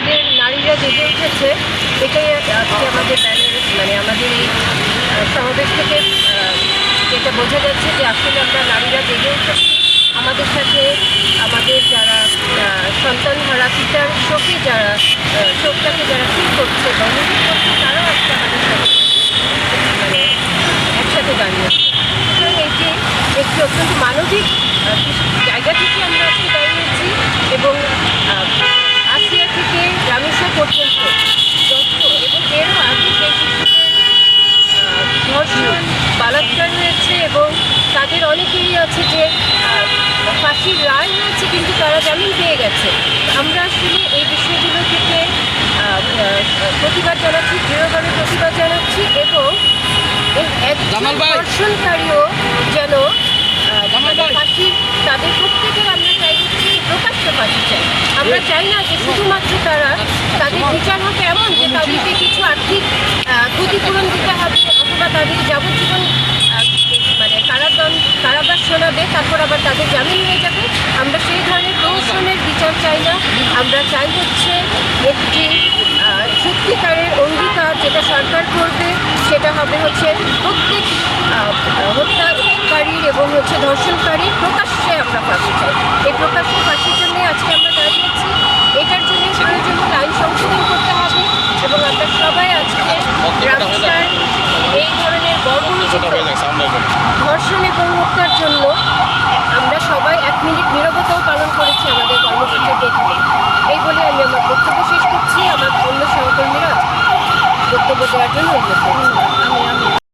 আমাদের নারীরা জেগে উঠেছে, এটাই আজকে আমাদের মানে আমাদের এই সমাবেশ থেকে যেটা বোঝা যাচ্ছে যে আসলে আমরা নারীরা জেগে উঠেছি। আমাদের সাথে আমাদের যারা সন্তান হারা পিতার শোকটাকে যারা ফিল করছে বা অনুভব করছে, তারাও আজকে আমাদের সাথে মানে একসাথে দাঁড়িয়েছে। সুতরাং এটি একটি অত্যন্ত মানবিক জায়গা থেকে আমরা আজকে দাঁড়িয়েছি এবং আসিয়া থেকে রামেশ্বর পর্যন্ত এবং এরও আগে যে ধর্ষণ বালাৎকার হয়েছে এবং তাদের অনেকেরই আছে যে ফাঁসির রায় হয়েছে কিন্তু তারা জামিন পেয়ে গেছে। আমরা আসলে এই বিষয়গুলো থেকে প্রতিবাদ জানাচ্ছি, দৃঢ়ভাবে প্রতিবাদ জানাচ্ছি এবং ধর্ষণকারীও যেন ফাঁসির তাদের প্রত্যেকের আমরা চাই হচ্ছে প্রকাশ্য ফাঁসি চাই। আমরা চাই না যে শুধুমাত্র তাদের বিচার হবে এমন যে তাদেরকে কিছু আর্থিক ক্ষতিপূরণ দিতে হবে অথবা তাদের যাবজ্জীবন মানে কারাবাস শোনাবে, তারপর আবার তাদের জামিন হয়ে যাবে। আমরা সেই ধরনের প্রহসনের বিচার চাই না। আমরা চাই হচ্ছে একটি সত্যিকারের অঙ্গীকার যেটা সরকার করবে, সেটা হবে হচ্ছে প্রত্যেক হত্যাকারীর এবং ধর্ষণকারীর প্রকাশ্যে আমরা ফাঁসি চাই। এই প্রকাশ্যে ফাঁসির জন্যই আজকে আমরা দাঁড়িয়েছি। এটার জন্য প্রয়োজন হলে আইন সংশোধন করতে হবে এবং আমরা সবাই আজকে রাস্তার এই ধরনের বর্বরোচিত ধর্ষণ এবং হত্যার জন্য আমরা সবাই 1 মিনিট নীরবতাও পালন করেছি আমাদের কর্মসূচি দেখে। এই বলে আমি আমার বক্তব্য শেষ করছি। আমার অন্য সহকর্মীরা বক্তব্য দেওয়ার জন্য অনুরোধ করছি।